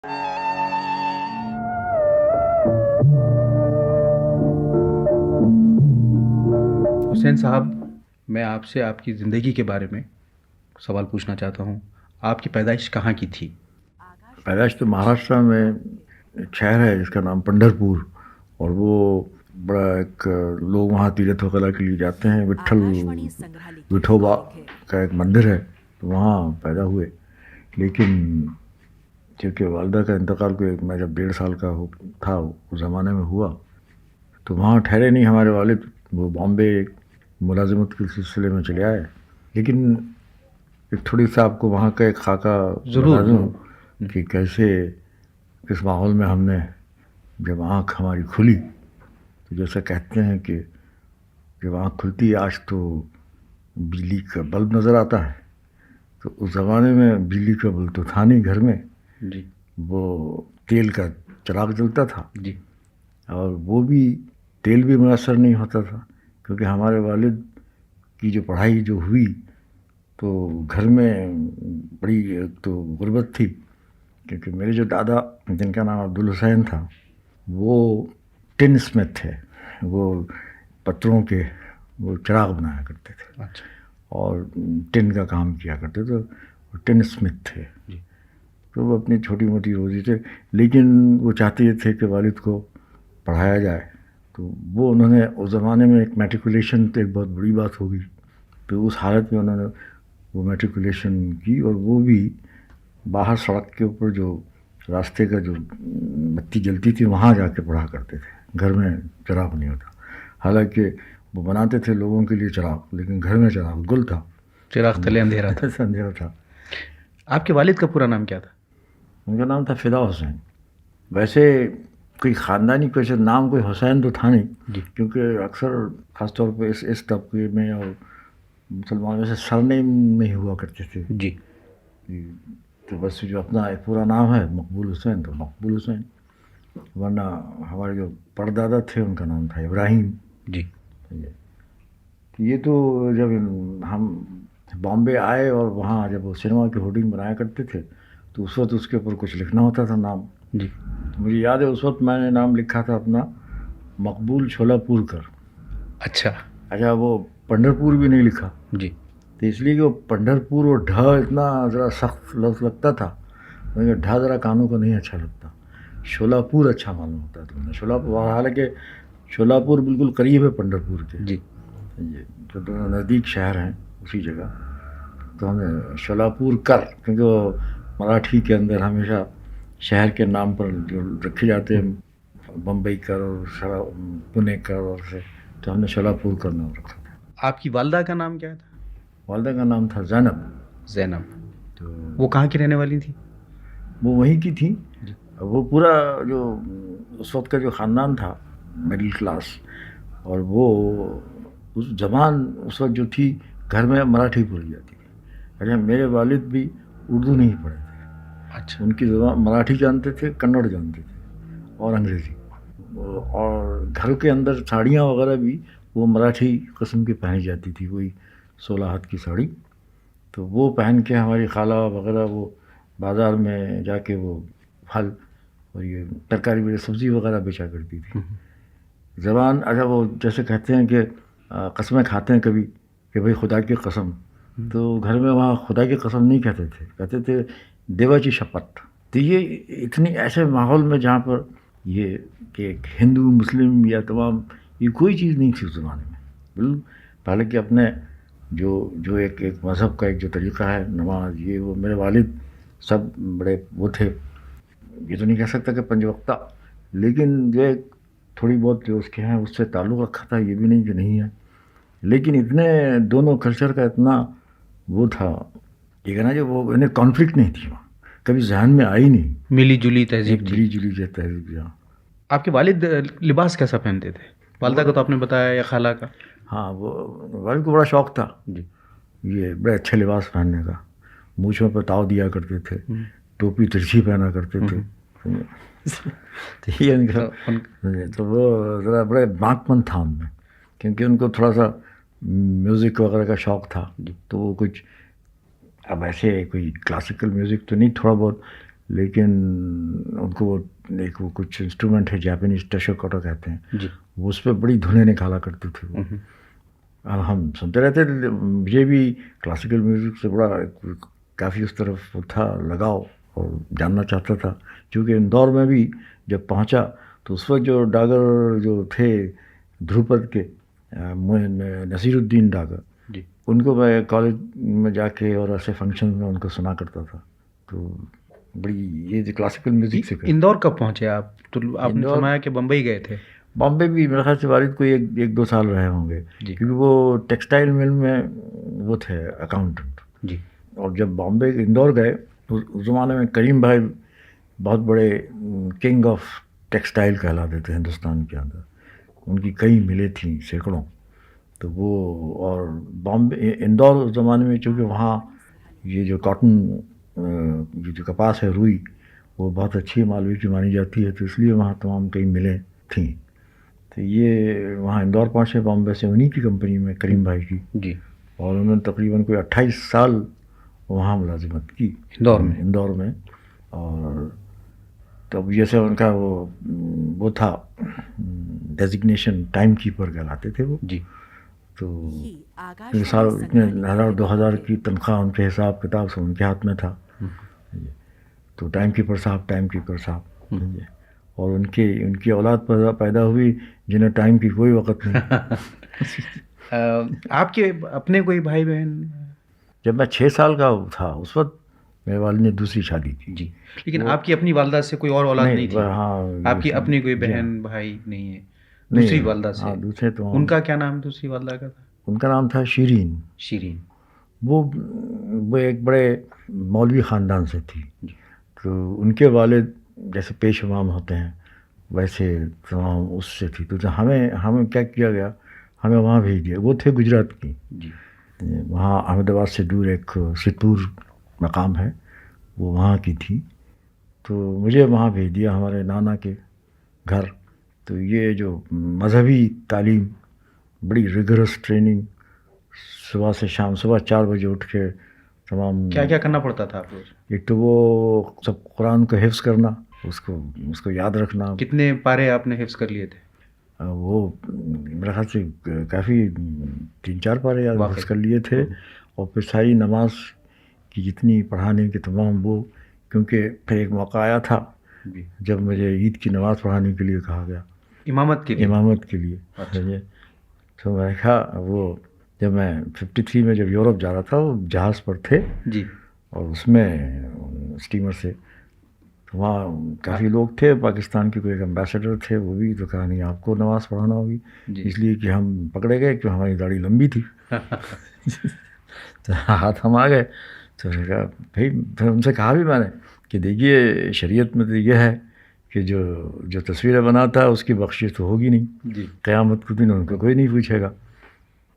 حسین صاحب، میں آپ سے آپ کی زندگی کے بارے میں سوال پوچھنا چاہتا ہوں. آپ کی پیدائش کہاں کی تھی؟ پیدائش تو مہاراشٹر میں ایک شہر ہے جس کا نام پنڈھر پور، اور وہ بڑا ایک لوگ وہاں تیرتھ وغیرہ کے لیے جاتے ہیں. وٹھوبا کا ایک مندر ہے، تو وہاں پیدا ہوئے. لیکن کیونکہ والدہ کا انتقال میں جب 1.5 سال کا تھا اس زمانے میں ہوا، تو وہاں ٹھہرے نہیں ہمارے والد. وہ بامبے ملازمت کے سلسلے میں چلے آئے. لیکن ایک تھوڑی سا آپ کو وہاں کا ایک خاکہ بتا دوں کہ کیسے کس ماحول میں ہم نے جب آنکھ ہماری کھلی. تو جیسا کہتے ہیں کہ جب آنکھ کھلتی ہے آج تو بجلی کا بلب نظر آتا ہے، تو اس زمانے میں بجلی کا بلب تو تھا نہیں گھر میں. جی. وہ تیل کا چراغ جلتا تھا. جی. اور وہ بھی تیل بھی میسر نہیں ہوتا تھا، کیونکہ ہمارے والد کی جو پڑھائی جو ہوئی تو گھر میں بڑی ایک تو غربت تھی. کیونکہ میرے جو دادا جن کا نام عبدالحسین تھا وہ ٹن اسمتھ تھے. وہ پتھروں کے وہ چراغ بنایا کرتے تھے. اچھا. اور ٹن کا کام کیا کرتے تھے. ٹن اسمتھ تھے. جی. تو وہ اپنی چھوٹی موٹی روزی تھے، لیکن وہ چاہتے یہ تھے کہ والد کو پڑھایا جائے. تو وہ انہوں نے اس زمانے میں ایک میٹریکولیشن تو ایک بہت بڑی بات ہوگی. تو اس حالت میں انہوں نے وہ میٹریکولیشن کی، اور وہ بھی باہر سڑک کے اوپر جو راستے کا جو بتی جلتی تھی وہاں جا کے پڑھا کرتے تھے. گھر میں چراغ نہیں ہوتا. حالانکہ وہ بناتے تھے لوگوں کے لیے چراغ، لیکن گھر میں چراغ گل تھا، چراغ تلے اندھیرا تھا. اندھیرا تھا. آپ کے والد کا پورا نام کیا تھا؟ ان کا نام تھا فدا حسین. ویسے کوئی خاندانی کوئی نام کوئی حسین تو تھا نہیں. جی. کیونکہ اکثر خاص طور پہ اس طبقے میں اور مسلمانوں میں سے سرنیم میں ہی ہوا کرتے تھے. جی. تو بس جو اپنا ایک پورا نام ہے مقبول حسین تو مقبول حسین. ورنہ ہمارے جو پردادا تھے ان کا نام تھا ابراہیم. جی. یہ تو جب ہم بامبے آئے اور وہاں جب وہ سنیما کی ہوڈنگ بنایا کرتے تھے تو اس وقت اس کے اوپر کچھ لکھنا ہوتا تھا نام. جی. مجھے یاد ہے اس وقت میں نے نام لکھا تھا اپنا مقبول چھولا پور کر. اچھا وہ پنڈھر پور بھی نہیں لکھا. جی. تو اس لیے کہ وہ پنڈھر پور اور ڈھا اتنا ذرا سخت لفظ لگتا تھا، کیونکہ ڈھا ذرا کانوں کو نہیں اچھا لگتا. شولا پور اچھا معلوم ہوتا تھا. شولا پور، حالانکہ شولا پور بالکل قریب ہے پنڈھر پور کے. جی. جو دونوں نزدیک شہر ہیں اسی جگہ. تو ہمیں شولا پور کر، کیونکہ وہ مراٹھی کے اندر ہمیشہ شہر کے نام پر جو رکھے جاتے ہیں بمبئی کر اور پونے کر، اور سے تو ہم نے شولا پور کر نام رکھا تھا. آپ کی والدہ کا نام کیا تھا؟ والدہ کا نام تھا زینب. زینب. تو وہ کہاں کی رہنے والی تھی؟ وہ وہیں کی تھی. جی. وہ پورا جو اس وقت کا جو خاندان تھا مڈل کلاس، اور وہ اس زبان اس وقت جو تھی گھر میں مراٹھی بولی جاتی تھی. اچھا میرے والد بھی اردو نہیں پڑھے تھے. اچھا. ان کی زبان مراٹھی جانتے تھے، کنڑ جانتے تھے اور انگریزی. اور گھر کے اندر ساڑیاں وغیرہ بھی وہ مراٹھی قسم کی پہنی جاتی تھی، کوئی 16 ہاتھ کی ساڑی. تو وہ پہن کے ہماری خالہ وغیرہ وہ بازار میں جا کے وہ پھل اور یہ ترکاری میں سبزی وغیرہ بیچا کرتی تھی. زبان اچھا وہ جیسے کہتے ہیں کہ قسمیں کھاتے ہیں کبھی کہ بھئی خدا کی قسم، تو گھر میں وہاں خدا کی قسم نہیں کہتے تھے، کہتے تھے دیواچی شپت. تو یہ اتنی ایسے ماحول میں جہاں پر یہ کہ ہندو مسلم یا تمام یہ کوئی چیز نہیں تھی اس زمانے میں. بالکل پہلے کہ اپنے جو ایک مذہب کا ایک جو طریقہ ہے نماز یہ وہ میرے والد سب بڑے وہ تھے. یہ تو نہیں کہہ سکتا کہ 5 وقتہ، لیکن جو ایک تھوڑی بہت جو اس کے ہیں اس سے تعلق رکھا تھا. یہ بھی نہیں کہ نہیں ہے، لیکن اتنے دونوں کلچر کا اتنا وہ تھا یہ کہنا جو وہ انہیں کانفلکٹ نہیں تھی وہاں، کبھی ذہن میں آئی نہیں. ملی جلی تہذیب تھی. ملی جلی تہذیب. آپ کے والد لباس کیسا پہنتے تھے؟ والدہ کا تو آپ نے بتایا یا خالہ کا؟ ہاں وہ والد کو بڑا شوق تھا جی. یہ بڑے اچھے لباس پہننے کا. مونچھوں پہ تاؤ دیا کرتے تھے، ٹوپی ترچھی پہنا کرتے تھے. تو وہ ذرا بڑے بانک پن تھا ان میں، کیونکہ ان کو تھوڑا سا میوزک وغیرہ کا شوق تھا. تو وہ کچھ اب ایسے کوئی کلاسیکل میوزک تو نہیں، تھوڑا بہت، لیکن ان کو وہ ایک وہ کچھ انسٹرومنٹ ہے جاپانیز ٹشوکوٹو کہتے ہیں، جی وہ اس پہ بڑی دھنیں نکالا کرتے تھے وہ. اب ہم سنتے رہتے تھے. مجھے بھی کلاسیکل میوزک سے بڑا کافی اس طرف وہ تھا لگاؤ اور جاننا چاہتا تھا، کیونکہ اندور میں بھی جب پہنچا تو اس وقت جو ڈاگر جو تھے دھروپد کے نصیر الدین ڈاگر، جی ان کو میں کالج میں جا کے اور ایسے فنکشن میں ان کو سنا کرتا تھا. تو بڑی یہ جو کلاسیکل میوزک سے اندور کب پہنچے آپ؟ تو آپ نے اندور- فرمایا کہ بمبئی گئے تھے. بامبے بھی میرے خیال سے والد کو ایک دو سال رہے ہوں گے، جی کیونکہ وہ ٹیکسٹائل مل میں وہ تھے اکاؤنٹنٹ. جی اور جب بامبے اندور گئے تو اس زمانے میں کریم بھائی بہت بڑے کنگ آف ٹیکسٹائل کہلاتے تھے ہندوستان کے اندر. ان کی کئی ملیں تھیں سینکڑوں. تو وہ اور بامبے اندور اس زمانے میں چونکہ وہاں یہ جو کاٹن یہ جو کپاس ہے روئی وہ بہت اچھی مالوی کی مانی جاتی ہے، تو اس لیے وہاں تمام کئی ملیں تھیں. تو یہ وہاں اندور پہنچے بامبے سے انہی کی کمپنی میں کریم بھائی کی، جی اور انہوں نے تقریباً کوئی 28 سال وہاں ملازمت کی اندور میں. اور تب جیسے ان کا وہ تھا ڈیزگنیشن ٹائم کیپر کہلاتے تھے وہ. جی تو سال اتنے 1000 کی تنخواہ ان کے حساب کتاب سے ان کے ہاتھ میں تھا. تو ٹائم کیپر صاحب. اور ان کی اولاد پیدا ہوئی جنہیں ٹائم کی کوئی وقت نہیں. آپ کے اپنے کوئی بھائی بہن؟ جب میں 6 سال کا تھا اس وقت میرے والد نے دوسری شادی کی. جی لیکن آپ کی اپنی والدہ سے کوئی اور اولاد نہیں تھی؟ ہاں آپ کی اپنی کوئی بہن بھائی نہیں ہے دوسری والدہ سے؟ ہاں دوسرے تو. ان کا کیا نام دوسری والدہ کا تھا؟ ان کا نام تھا شیرین. شیرین. وہ ایک بڑے مولوی خاندان سے تھی. تو ان کے والد جیسے پیش امام ہوتے ہیں ویسے تمام اس سے تھی. تو ہمیں کیا کیا گیا، ہمیں وہاں بھیج دیا. وہ تھے گجرات کی. جی وہاں احمد آباد سے دور ایک ستپور مقام ہے، وہ وہاں کی تھی. تو مجھے وہاں بھیج دیا ہمارے نانا کے گھر. تو یہ جو مذہبی تعلیم، بڑی ریگرس ٹریننگ، صبح سے شام، صبح 4 بجے اٹھ کے تمام. کیا کیا کرنا پڑتا تھا آپ روز؟ ایک تو وہ سب قرآن کو حفظ کرنا، اس کو یاد رکھنا. کتنے پارے آپ نے حفظ کر لیے تھے؟ وہ میرے خیال سے کافی 3-4 پارے یاد حفظ کر لیے تھے. اور پھر ساری نماز کی جتنی پڑھانے کے تمام وہ، کیونکہ پھر ایک موقع آیا تھا جب مجھے عید کی نماز پڑھانے کے لیے کہا گیا، امامت کے لیے. تو میں نے کہا وہ جب میں 53 میں جب یورپ جا رہا تھا وہ جہاز پر تھے جی، اور اس میں اسٹیمر سے وہاں کافی لوگ تھے پاکستان کے، کوئی ایک ایمبیسڈر تھے، وہ بھی تو کہا نہیں آپ کو نماز پڑھانا ہوگی. اس لیے کہ ہم پکڑے گئے کہ ہماری داڑھی لمبی تھی. تو ہاتھ ہم آ گئے. تو میں نے کہا بھائی، پھر ان سے کہا بھی میں نے کہ دیکھیے شریعت میں تو یہ ہے کہ جو تصویریں بناتا ہے اس کی بخشش تو ہوگی نہیں، قیامت کے دن ان کو کوئی نہیں پوچھے گا.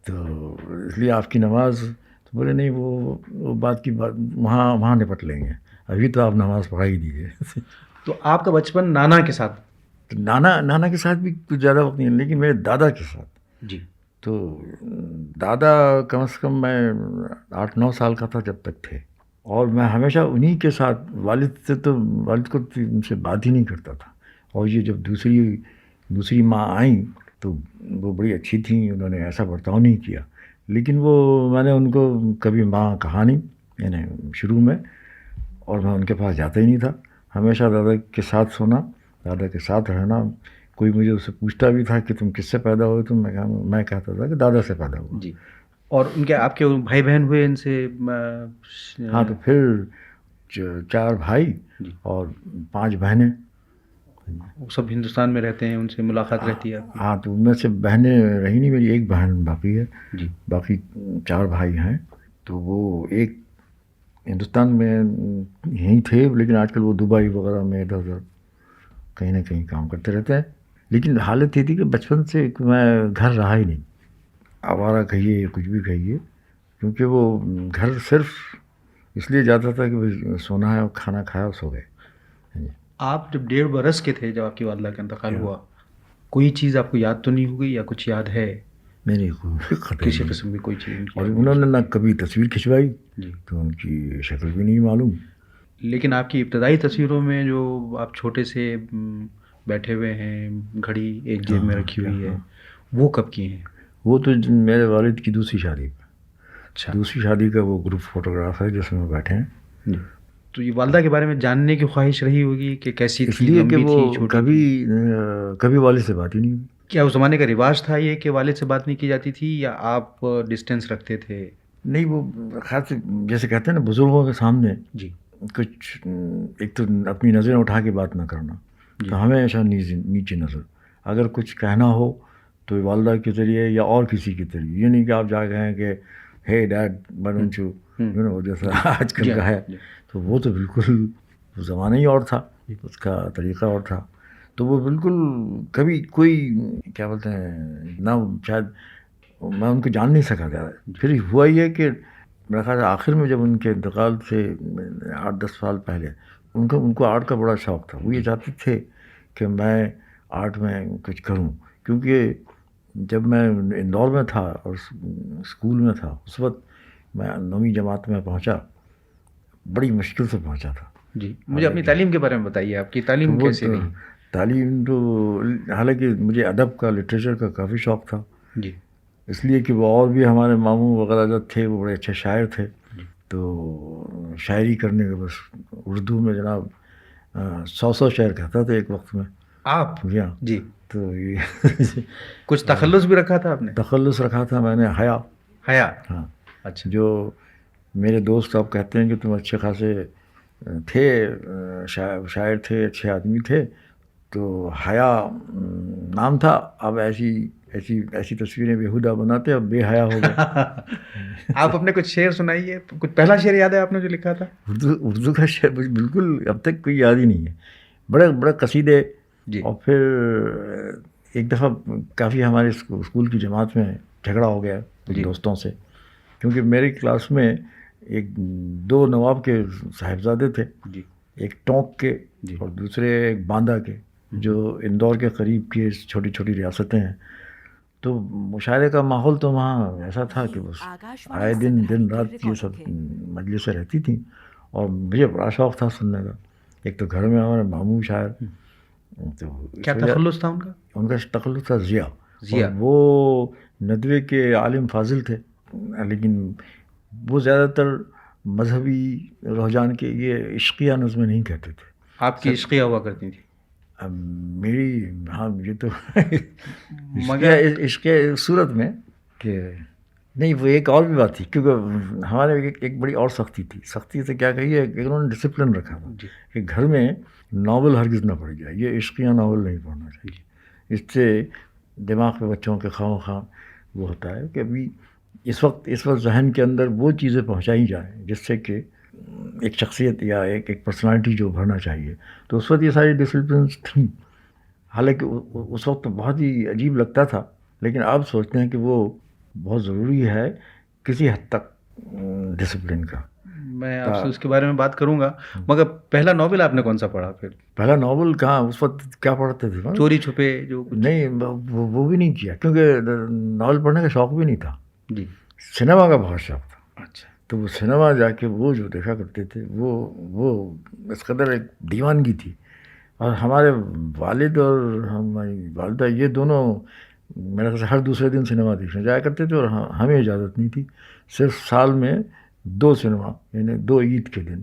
تو اس لیے آپ کی نماز. تو بولے نہیں وہ بات وہاں نپٹ لیں گے، ابھی تو آپ نماز پڑھا ہی دیجیے. تو آپ کا بچپن نانا کے ساتھ؟ نانا کے ساتھ بھی کچھ زیادہ وقت نہیں، لیکن میرے دادا کے ساتھ. جی. تو دادا کم از کم میں 8-9 سال کا تھا جب تک تھے، اور میں ہمیشہ انہی کے ساتھ. والد کو ان سے بات ہی نہیں کرتا تھا. اور یہ جب دوسری ماں آئیں تو وہ بڑی اچھی تھیں، انہوں نے ایسا برتاؤ نہیں کیا. لیکن میں نے ان کو کبھی ماں کہا نہیں، یعنی شروع میں. اور میں ان کے پاس جاتا ہی نہیں تھا، ہمیشہ دادا کے ساتھ سونا، دادا کے ساتھ رہنا. کوئی مجھے اس سے پوچھتا بھی تھا کہ تم کس سے پیدا ہوئے، تو میں کہتا تھا کہ دادا سے پیدا ہوا. جی. اور آپ کے بھائی بہن ہوئے ان سے؟ ہاں، تو پھر 4 بھائی اور 5 بہنیں. وہ سب ہندوستان میں رہتے ہیں، ان سے ملاقات رہتی ہے؟ ہاں، تو ان میں سے بہنیں رہی نہیں، میری ایک بہن باقی ہے. جی. باقی 4 بھائی ہیں. تو وہ ایک ہندوستان میں یہیں تھے، لیکن آج کل وہ دبئی وغیرہ میں ادھر ادھر کہیں نہ کہیں کام کرتے رہتے ہیں. لیکن حالت یہ تھی کہ بچپن سے میں گھر رہا ہی نہیں، آوارہ کہیے یا کچھ بھی کہیے، کیونکہ وہ گھر صرف اس لیے جاتا تھا کہ سونا ہے اور کھانا کھایا اور سو گئے. آپ جب 1.5 برس کے تھے جب آپ کی والدہ کا انتقال ہوا، کوئی چیز آپ کو یاد تو نہیں ہوگی یا کچھ یاد ہے؟ نہیں، کسی قسم کی کوئی چیز. اور انہوں نے نہ کبھی تصویر کھنچوائی، جی. تو ان کی شکل بھی نہیں معلوم. لیکن آپ کی ابتدائی تصویروں میں جو آپ چھوٹے سے بیٹھے ہوئے ہیں، گھڑی ایک جیب میں رکھی ہوئی ہے، وہ کب کی ہیں؟ وہ تو میرے والد کی دوسری شادی کا، اچھا، دوسری شادی کا وہ گروپ فوٹوگراف ہے جس میں بیٹھے ہیں. جی. تو یہ والدہ کے بارے میں جاننے کی خواہش رہی ہوگی کہ کیسی اس تھی، لیے کہ لمبی وہ تھی، چھوٹی تھی؟ کبھی والد سے بات ہی نہیں ہوئی. کیا اس زمانے کا رواج تھا یہ کہ والد سے بات نہیں کی جاتی تھی، یا آپ ڈسٹینس رکھتے تھے؟ نہیں، وہ خیال سے جیسے کہتے ہیں نا بزرگوں کے سامنے جی کچھ ایک تو اپنی نظریں اٹھا کے بات نہ کرنا، جی. تو ہمیشہ نیچے نظر. اگر کچھ کہنا ہو تو والدہ کے ذریعے یا اور کسی کے ذریعے، یہ نہیں کہ آپ جا کہیں کہ ہے ڈیڈ بنچو جیسا آج کل کا ہے. تو وہ تو بالکل زمانہ ہی اور تھا، اس کا طریقہ اور تھا. تو وہ بالکل کبھی کوئی کیا بولتے ہیں نہ، شاید میں ان کو جان نہیں سکا تھا. پھر ہوا یہ کہ میرا خیال ہے آخر میں جب ان کے انتقال سے 8-10 سال پہلے ان کو آرٹ کا بڑا شوق تھا. وہ یہ چاہتے تھے کہ میں آرٹ میں کچھ کروں، کیونکہ جب میں اندور میں تھا اور اسکول میں تھا اس وقت میں 9ویں جماعت میں پہنچا، بڑی مشکل سے پہنچا تھا. جی، مجھے اپنی تعلیم کے بارے میں بتائیے، آپ کی تعلیم وہ کیسی رہی؟ تعلیم تو حالانکہ مجھے ادب کا، لٹریچر کا کافی شوق تھا، جی اس لیے کہ وہ اور بھی ہمارے ماموں وغیرہ جو تھے وہ بڑے اچھے شاعر تھے. تو شاعری کرنے کے بس اردو میں جناب 100 شعر کہتا تھا ایک وقت میں. آپ؟ جی. تو یہ کچھ تخلص بھی رکھا تھا آپ نے؟ تخلص رکھا تھا میں نے، حیا. ہاں. اچھا. جو میرے دوست آپ کہتے ہیں کہ تم اچھے خاصے تھے، شاعر تھے، اچھے آدمی تھے، تو حیا نام تھا. اب ایسی تصویریں بےہودہ بناتے، اب بے حیا ہو گئے. آپ اپنے کچھ شعر سنائیے، کچھ پہلا شعر یاد ہے آپ نے جو لکھا تھا؟ اردو کا شعر بالکل اب تک کوئی یاد ہی نہیں ہے. بڑے بڑے قصیدے. اور پھر ایک دفعہ کافی ہمارے اسکول کی جماعت میں جھگڑا ہو گیا کچھ دوستوں سے، کیونکہ میری کلاس میں 2 نواب کے صاحبزادے تھے، ایک ٹونک کے اور دوسرے ایک باندہ کے، جو اندور کے قریب کی چھوٹی چھوٹی ریاستیں ہیں. تو مشاعرے کا ماحول تو وہاں ایسا تھا کہ بس آئے دن رات یہ سب مجلسیں رہتی تھیں، اور مجھے بڑا شوق تھا سننے کا. ایک تو گھر میں ہمارے ماموں شاعر. تو کیا تخلص تھا ان کا؟ ان کا تخلص تھا ضیاء. وہ ندوے کے عالم فاضل تھے، لیکن وہ زیادہ تر مذہبی رجحان کے یہ عشقیہ نظمیں نہیں کہتے تھے. آپ کی عشقیہ ہوا کرتی تھی؟ میری ہاں، یہ تو عشق صورت میں کہ نہیں، وہ ایک اور بھی بات تھی، کیونکہ ہمارے ایک بڑی اور سختی سے کیا کہیے، انہوں نے ڈسپلن رکھا تھا کہ گھر میں ناول ہرگز نہ پڑھ جائے، یہ عشقیہ ناول نہیں پڑھنا چاہیے. اس سے دماغ میں بچوں کے خواہ وہ ہوتا ہے کہ ابھی اس وقت ذہن کے اندر وہ چیزیں پہنچائی جائیں جس سے کہ ایک شخصیت یا ایک پرسنالٹی جو بھرنا چاہیے. تو اس وقت یہ ساری ڈسپلنس تھیں. حالانکہ اس وقت تو بہت ہی عجیب لگتا تھا، لیکن اب سوچتے ہیں کہ وہ بہت ضروری ہے کسی حد تک ڈسپلن کا. میں آپ سے اس کے بارے میں بات کروں گا، مگر پہلا ناول آپ نے کون سا پڑھا؟ پھر پہلا ناول کہاں، اس وقت کیا پڑھتے تھے، چوری چھپے جو نہیں، وہ بھی نہیں کیا، کیونکہ ناول پڑھنے کا شوق بھی نہیں تھا. جی. سنیما کا بہت شوق تھا. اچھا. تو وہ سنیما جا کے وہ جو دیکھا کرتے تھے وہ اس قدر ایک دیوانگی تھی. اور ہمارے والد اور ہماری والدہ یہ دونوں میرے خیال سے ہر دوسرے دن سنیما دیکھنے جایا کرتے تھے، اور ہمیں اجازت نہیں تھی. صرف سال میں 2 سنیما، یعنی 2 عید کے دن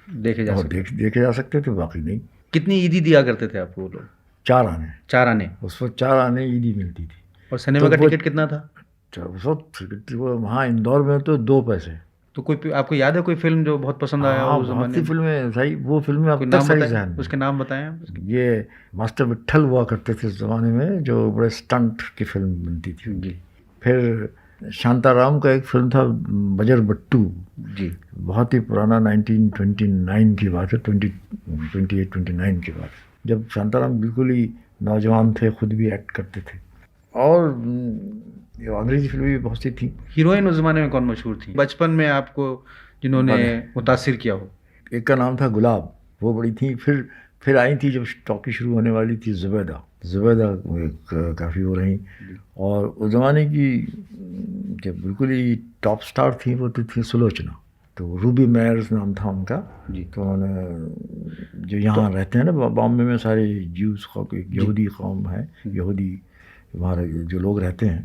دیکھے جا سکتے تھے، باقی نہیں. کتنی عیدی دیا کرتے تھے آپ کو وہ لوگ؟ 4 آنے. 4 آنے. اس وقت 4 آنے عیدی ملتی تھی. اور سنیما کا ٹکٹ کتنا تھا اس وقت؟ وہاں اندور میں تو 2 پیسے. تو کوئی آپ کو یاد ہے کوئی فلم جو بہت پسند آیا اس زمانے میں؟ بہت سی فلمیں صحیح، وہ فلمیں اب تک صحیح ذہن. اس کے نام بتائیں. یہ ماسٹر وٹھل ہوا کرتے تھے اس زمانے میں، جو بڑے سٹنٹ کی فلم بنتی تھی. جی. پھر شانتا رام کا ایک فلم تھا بجر بٹو. جی. بہت ہی پرانا، 1929 کی بات ہے، 28-29 کی بات ہے، جب شانتا رام بالکل ہی نوجوان تھے، خود بھی ایکٹ کرتے تھے. اور انگریزی فلمیں بھی بہت سی تھیں. ہیروئن اس زمانے میں کون مشہور تھی بچپن میں آپ کو جنہوں نے متاثر کیا ہو؟ ایک کا نام تھا گلاب، وہ بڑی تھیں. پھر آئی تھی جب ٹاکی شروع ہونے والی تھی، زبیدہ کافی وہ رہیں. اور اس زمانے کی جب بالکل ہی ٹاپ سٹار تھیں وہ تو تھیں سلوچنا. تو روبی میئرز نام تھا ان کا. جی. تو انہوں نے جو یہاں رہتے ہیں نا بامبے میں سارے جیوز یہودی قوم ہے, یہودی وہاں جو لوگ رہتے ہیں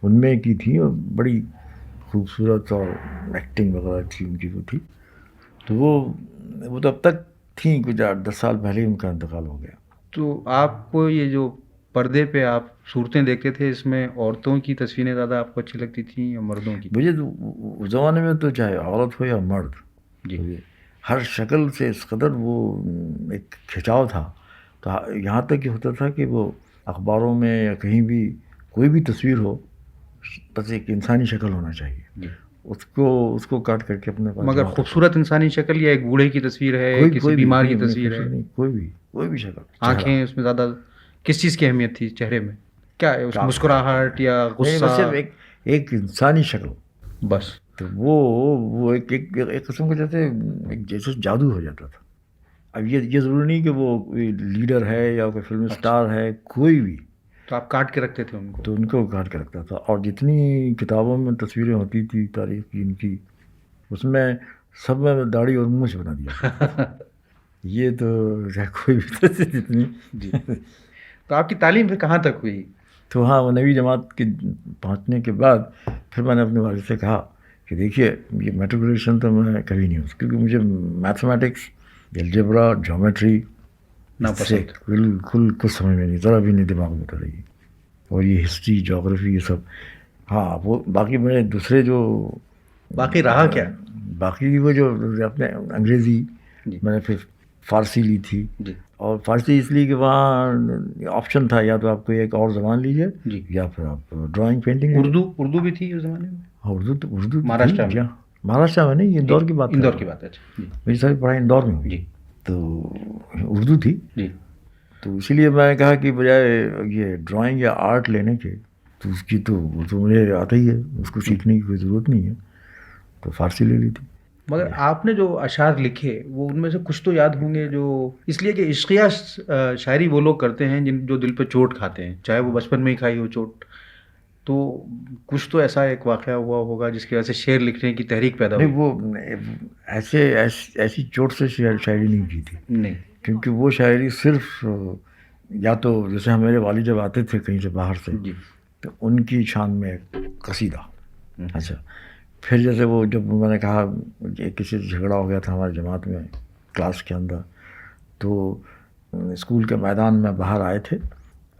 ان میں کی تھی, اور بڑی خوبصورت اور ایکٹنگ وغیرہ تھی ان کی وہ تھی. تو وہ تو اب تک تھیں, کچھ 8-10 سال پہلے ہی ان کا انتقال ہو گیا. تو آپ کو یہ جو پردے پہ آپ صورتیں دیکھتے تھے, اس میں عورتوں کی تصویریں زیادہ آپ کو اچھی لگتی تھیں یا مردوں کی؟ مجھے تو اس زمانے میں تو چاہے عورت ہو یا مرد, جی. ہر شکل سے اس قدر وہ ایک کھنچاؤ تھا. تو یہاں تک یہ ہوتا تھا کہ وہ اخباروں میں یا کہیں بھی کوئی بھی تصویر ہو, بس ایک انسانی شکل ہونا چاہیے. جی. اس کو کاٹ کر کے اپنے پاس. مگر خوبصورت انسانی شکل یا ایک بوڑھے کی تصویر ہے, کسی بیمار کی تصویر ہے؟ نہیں, کوئی بھی شکل. آنکھیں اس میں زیادہ کس چیز کی اہمیت تھی چہرے میں؟ کیا ہے اس مسکراہٹ یا غصہ؟ صرف ایک انسانی شکل بس. تو وہ ایک قسم کا جیسے جادو ہو جاتا تھا. اب یہ ضروری نہیں کہ وہ لیڈر ہے یا کوئی فلم اسٹار ہے, کوئی بھی. تو آپ کاٹ کے رکھتے تھے ان کو؟ تو ان کو کاٹ کے رکھتا تھا. اور جتنی کتابوں میں تصویریں ہوتی تھی تاریخ کی ان کی, اس میں سب میں داڑھی اور مونچھ بنا دیا. یہ تو کوئی بھی تصویر اتنی. جی. تو آپ کی تعلیم پھر کہاں تک ہوئی؟ تو ہاں, وہ 9ویں جماعت کے پہنچنے کے بعد پھر میں نے اپنے والد سے کہا کہ دیکھیے یہ میٹریکولیشن تو میں کبھی نہیں ہوں, کیونکہ مجھے میتھمیٹکس, الجبرا, جیومیٹری بالکل کچھ سمجھ میں نہیں, ذرا بھی نہیں دماغ میں اتر رہی. اور یہ ہسٹری, جغرافی, یہ سب. ہاں وہ باقی میں دوسرے جو باقی رہا کیا, باقی وہ جو اپنے انگریزی میں نے پھر فارسی لی تھی. جی. اور فارسی اس لیے کہ وہاں آپشن تھا, یا تو آپ کو ایک اور زبان لیجیے جی, یا پھر آپ ڈرائنگ پینٹنگ. اردو بھی تھی اس زمانے میں؟ ہاں اردو مہاراشٹر میں. مہاراشٹر میں نہیں, اندور کی بات ہے. اندور کی بات ہے. میری ساری پڑھائی اندور میں ہوئی. جی. تو اردو تھی. جی. تو اسی لیے میں نے کہا کہ بجائے یہ ڈرائنگ یا آرٹ لینے کے, تو اس کی تو مجھے آتا ہی ہے, اس کو سیکھنے کی کوئی ضرورت نہیں ہے, تو فارسی لے لی تھی. مگر آپ نے جو اشعار لکھے وہ ان میں سے کچھ تو یاد ہوں گے, جو اس لیے کہ عشقیہ شاعری وہ لوگ کرتے ہیں جو دل پہ چوٹ کھاتے ہیں, چاہے وہ بچپن میں ہی کھائی ہو چوٹ. تو کچھ تو ایسا ایک واقعہ ہوا ہوگا جس کی وجہ سے شعر لکھنے کی تحریک پیدا ہوئی. نہیں, وہ ایسی چوٹ سے شاعری نہیں کی تھی. نہیں, کیونکہ وہ شاعری صرف یا تو جیسے ہمارے والد جب آتے تھے کہیں سے باہر سے, جی, تو ان کی شان میں قصیدہ. اچھا, پھر جیسے وہ جب میں نے کہا کہ کسی سے جھگڑا ہو گیا تھا ہماری جماعت میں کلاس کے اندر, تو اسکول کے میدان میں باہر آئے تھے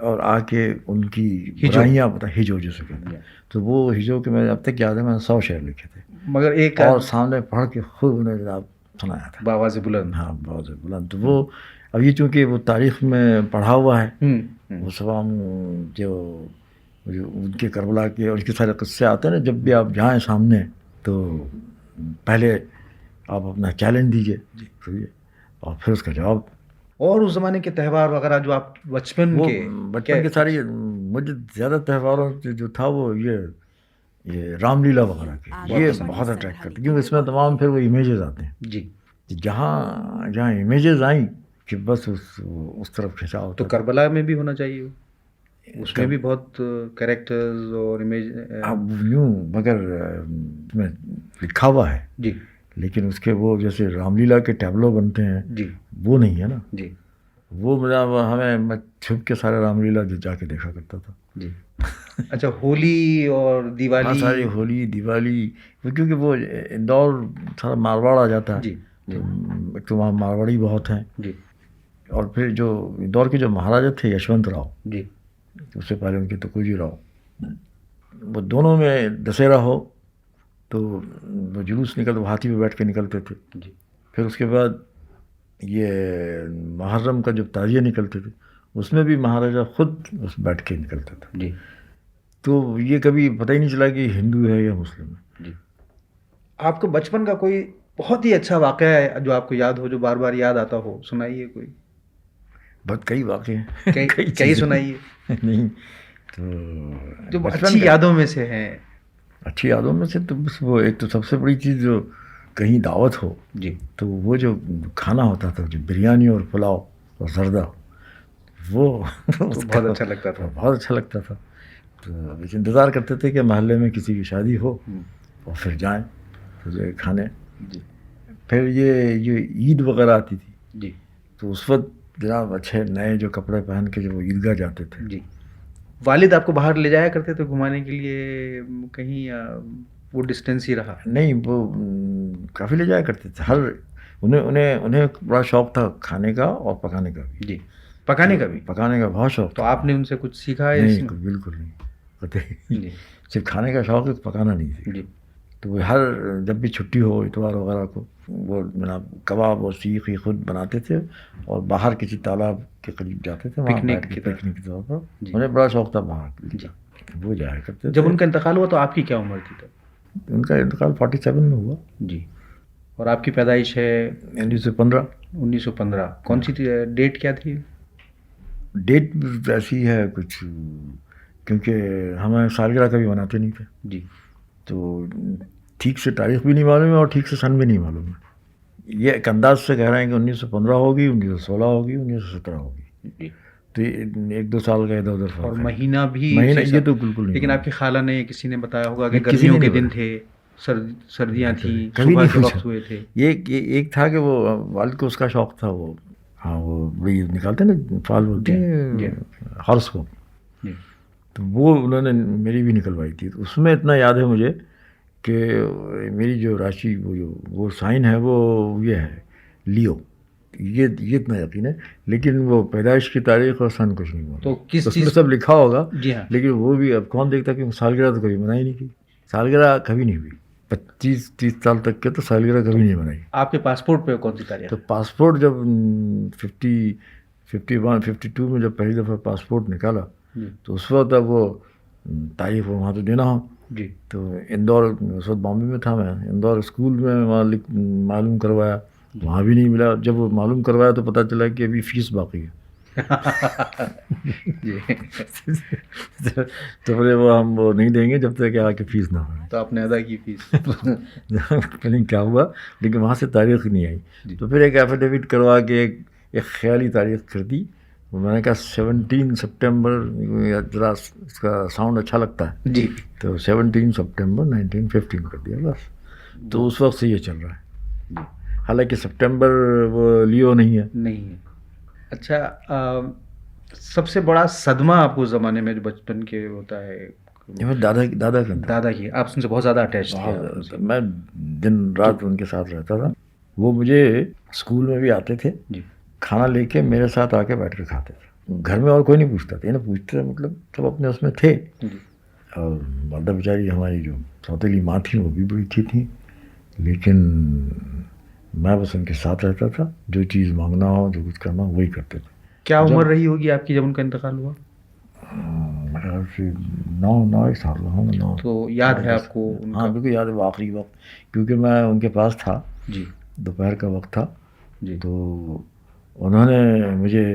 اور آ کے ان کی برائیاں ہجو جیسے کہتے ہیں, تو وہ ہجو کے میں اب تک یاد ہے, میں نے 100 شعر لکھے تھے. مگر ایک اور سامنے پڑھ کے خود انہیں جناب سنایا تھا بآواز بلند. ہاں, بآواز بلند. تو وہ اب یہ چونکہ وہ تاریخ میں پڑھا ہوا ہے, وہ سب ہم جو ان کے کربلا کے اور اس کے سارے قصے آتے ہیں نا, جب بھی آپ جائیں سامنے تو پہلے آپ اپنا چیلنج دیجیے اور پھر اس کا جواب. اور اس زمانے کے تہوار وغیرہ جو آپ بچپن کے ساری, مجھے زیادہ تہواروں جو تھا وہ یہ رام لیلا وغیرہ کے, یہ بہت اٹریکٹ کرتے, کیونکہ اس میں تمام پھر وہ امیجز آتے ہیں. جی. جہاں امیجز آئیں کہ بس اس طرف کھنچاؤ. تو کربلا میں بھی ہونا چاہیے, اس میں بھی بہت کریکٹرز اور امیج اب یوں, مگر اس میں لکھا ہوا ہے. جی. لیکن اس کے وہ جیسے رام لیلا کے ٹیبلو بنتے ہیں, جی, وہ نہیں ہے نا. جی. وہ میں چھپ کے سارے رام لیلا جا کے دیکھا کرتا تھا. جی. اچھا, ہولی اور دیوالی. ساری ہولی دیوالی, کیونکہ وہ اندور سارا مارواڑ آ جاتا ہے. جی. ایک تو وہاں مارواڑی بہت ہیں. جی. اور پھر جو اندور کے جو مہاراجا تھے یشونت راؤ, جی, اس سے پہلے ان کے تکوجی راؤ, وہ دونوں میں دسہرا ہو تو وہ جلوس وہ ہاتھی پہ بیٹھ کے نکلتے تھے. جی. پھر اس کے بعد یہ محرم کا جب تعزیہ نکلتے تھے, اس میں بھی مہاراجا خود اس بیٹھ کے نکلتا تھا. جی. تو یہ کبھی پتہ ہی نہیں چلا کہ ہندو ہے یا مسلم ہے. جی. آپ کو بچپن کا کوئی بہت ہی اچھا واقعہ ہے جو آپ کو یاد ہو, جو بار بار یاد آتا ہو, سنائیے کوئی. بہت کئی واقعے ہیں, کئی سنائیے. نہیں تو جو اچھی یادوں میں سے ہیں. اچھی یادوں میں سے تو بس وہ ایک تو سب سے بڑی چیز, جو کہیں دعوت ہو. جی. تو وہ جو کھانا ہوتا تھا, جو بریانی اور پلاؤ اور زردہ, وہ بہت اچھا لگتا تھا. بہت اچھا لگتا تھا. تو انتظار کرتے تھے کہ محلے میں کسی کی شادی ہو اور پھر جائیں کھانے. جی پھر یہ عید وغیرہ آتی تھی جی تو اس وقت جناب اچھے نئے جو کپڑے پہن کے جو عیدگاہ جاتے تھے. جی. والد آپ کو باہر لے جایا کرتے تھے گھمانے کے لیے کہیں، یا وہ ڈسٹینس ہی رہا؟ نہیں وہ کافی لے جایا کرتے تھے. انہیں بڑا شوق تھا کھانے کا اور پکانے کا بھی. جی. پکانے کا بھی؟ پکانے کا بہت شوق تو تھا. آپ نے ان سے کچھ سیکھا ہے؟ نہیں بالکل نہیں، قطعی. جی صرف کھانے کا شوق ہے، پکانا نہیں تھی. جی تو وہ ہر جب بھی چھٹی ہو اتوار وغیرہ کو وہ جناب کباب اور سیخ ہی خود بناتے تھے اور باہر کسی تالاب کے قریب جاتے تھے وہاں بیٹھ کے پکنک کے طور پر. انہیں بڑا شوق تھا باہر. جی. وہ جایا کرتے. جب ان کا انتقال ہوا تو آپ کی کیا عمر تھی تب؟ ان کا انتقال 47 میں ہوا. جی. اور آپ کی پیدائش ہے 1915. 1915. کون سی ڈیٹ کیا تھی؟ ڈیٹ ایسی ہے کچھ، کیونکہ ہمیں سالگرہ کبھی مناتے نہیں تھے. جی. تو ٹھیک سے تاریخ بھی نہیں معلوم ہے اور ٹھیک سے سن بھی نہیں معلوم ہے. یہ ایک انداز سے کہہ رہے ہیں کہ 1915 ہوگی، 1916 ہوگی، 1917 ہوگی. جی. تو 1-2 سال کا ادھر ادھر فرق ہے. اور مہینہ بھی یہ تو بالکل نہیں. لیکن آپ کی خالہ نے کسی نے بتایا ہوگا کہ گرمیوں کے دن تھے، سردیاں تھیں، صبح کے وقت ہوئے تھے. یہ ایک تھا کہ وہ والد کو اس کا شوق تھا، وہ ہاں وہ بڑی نکالتے نا فال بولتے ہیں ہارس کو. تو وہ انہوں نے میری بھی نکلوائی تھی. تو اس میں اتنا یاد ہے مجھے کہ میری جو راشی وہ سائن ہے وہ یہ ہے لیو. یہ اتنا یقین ہے، لیکن وہ پیدائش کی تاریخ اور سن کچھ نہیں ہوا. تو کس اس میں سب لکھا ہوگا. جی ہاں. لیکن وہ بھی اب کون دیکھتا کہ سالگرہ تو کبھی منائی نہیں کی. سالگرہ کبھی نہیں ہوئی. 25-30 سال تک کے تو سالگرہ کبھی نہیں بنائی. آپ کے پاسپورٹ پہ کون سی تاریخ؟ تو پاسپورٹ جب 51-52 میں جب پہلی دفعہ پاسپورٹ نکالا تو اس وقت اب وہ تاریخ وہاں تو دینا ہو. جی. تو اندور اس وقت بامبے میں تھا، میں اندور اسکول میں وہاں معلوم کروایا، وہاں بھی نہیں ملا. جب وہ معلوم کروایا تو پتہ چلا کہ ابھی فیس باقی ہے. تو بولے وہ ہم وہ نہیں دیں گے جب تک کہ آ کے فیس نہ ہو. تو آپ نے ادا کی فیس؟ نہیں کیا ہوا، لیکن وہاں سے تاریخ نہیں آئی. تو پھر ایک ایفیڈیوٹ کروا کے ایک خیالی تاریخ کر دی. میں نے کہا 17 سپٹمبر، ذرا اس کا ساؤنڈ اچھا لگتا ہے. جی. تو 17 سپٹمبر 1915 کر دیا بس. تو اس وقت سے یہ چل رہا ہے. حالانکہ سپٹمبر وہ لیو نہیں ہے. نہیں ہے. اچھا، سب سے بڑا صدمہ آپ کو اس زمانے میں جو بچپن کے ہوتا ہے؟ دادا کی. آپ ان سے بہت زیادہ اٹیچ تھے؟ میں دن رات ان کے ساتھ رہتا تھا. وہ مجھے اسکول میں بھی آتے تھے، کھانا لے کے میرے ساتھ آ کے بیٹھ کے کھاتے تھے. گھر میں اور کوئی نہیں پوچھتا تھا. پوچھتے مطلب سب اپنے اس میں تھے. اور والدہ بیچاری ہماری جو سوتیلی ماں تھیں وہ بھی بڑی اچھی تھیں، لیکن میں بس ان کے ساتھ رہتا تھا. جو چیز مانگنا ہو، جو کچھ کرنا ہو وہی کرتے تھے. کیا عمر رہی ہوگی آپ کی جب ان کا انتقال ہوا؟ میرے خیال سے 9 سال رہا ہوں. 9. تو یاد ہے آپ کو؟ ہاں بالکل یاد ہے. وہ آخری وقت کیونکہ میں ان کے پاس تھا. جی. دوپہر کا وقت تھا. جی. تو انہوں نے مجھے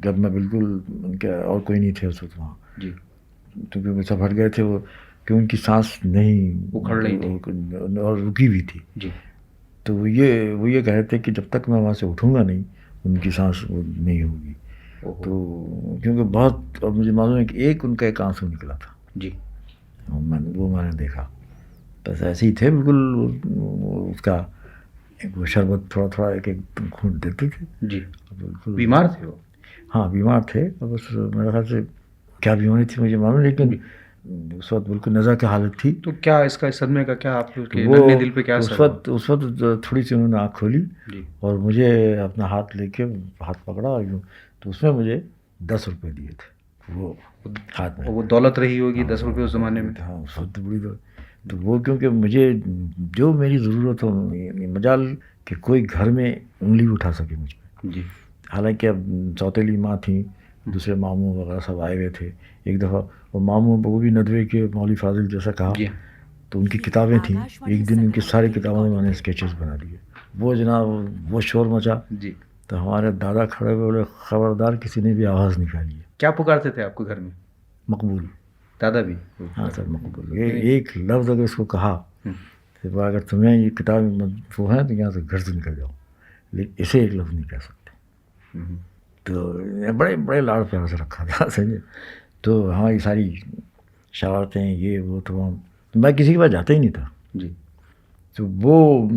جب میں بالکل ان کے اور کوئی نہیں تھے اس وقت وہاں. جی. کیونکہ وہ سب ہٹ گئے تھے، وہ کہ ان کی سانس نہیں اکھڑ رہی تھی اور رکی ہوئی تھی. جی. تو وہ یہ کہہ رہے تھے کہ جب تک میں وہاں سے اٹھوں گا نہیں ان کی سانس نہیں ہوگی. تو کیونکہ بہت، اور مجھے معلوم ہے کہ ایک ان کا ایک آنسو نکلا تھا. جی. وہ میں نے دیکھا. بس ایسے ہی تھے بالکل. اس کا وہ شربت تھوڑا تھوڑا ایک گھونٹ دیتے تھے. جی. بالکل بیمار تھے وہ؟ ہاں بیمار تھے. بس میرے خیال سے کیا بیماری تھی مجھے معلوم، لیکن اس وقت بالکل نزا کی حالت تھی. تو کیا اس کا صدمے کا کیا آپ کے ننھے دل پہ کیا اثر ہوا؟ اس وقت تھوڑی سی انہوں نے آنکھ کھولی اور مجھے اپنا ہاتھ لے کے ہاتھ پکڑا اور یوں. تو اس میں مجھے 10 روپے دیے تھے وہ ہاتھ میں. وہ دولت رہی ہوگی 10 روپے اس زمانے میں. ہاں اس وقت بڑی دولت. تو وہ کیونکہ مجھے جو میری ضرورت ہو، مجال کہ کوئی گھر میں انگلی اٹھا سکے مجھ پہ. جی. حالانکہ اب سوتیلی ماں تھیں، دوسرے ماموں وغیرہ سب آئے ہوئے تھے. ایک دفعہ وہ ماموں وہ بھی ندوے کے مولوی فاضل جیسا کہا. تو ان کی کتابیں تھیں. ایک دن ان کی ساری کتابوں میں نے اسکیچز بنا دیے. وہ جناب وہ شور مچا. جی. تو ہمارے دادا کھڑے ہوئے بولے خبردار کسی نے بھی آواز نکالی ہے. کیا پکارتے تھے آپ کو گھر میں؟ مقبول. دادا بھی؟ ہاں سر مقبول. ایک لفظ اگر اس کو کہا تو اگر تمہیں یہ کتاب وہ ہیں تو یہاں سے گھر سے نکل جاؤ، لیکن اسے ایک لفظ نہیں کہہ سکتے. تو بڑے بڑے لاڑ پیار سے رکھا تھا سمجھے. تو ہماری ساری شرارتیں یہ وہ تو میں کسی کے پاس جاتا ہی نہیں تھا. جی. تو وہ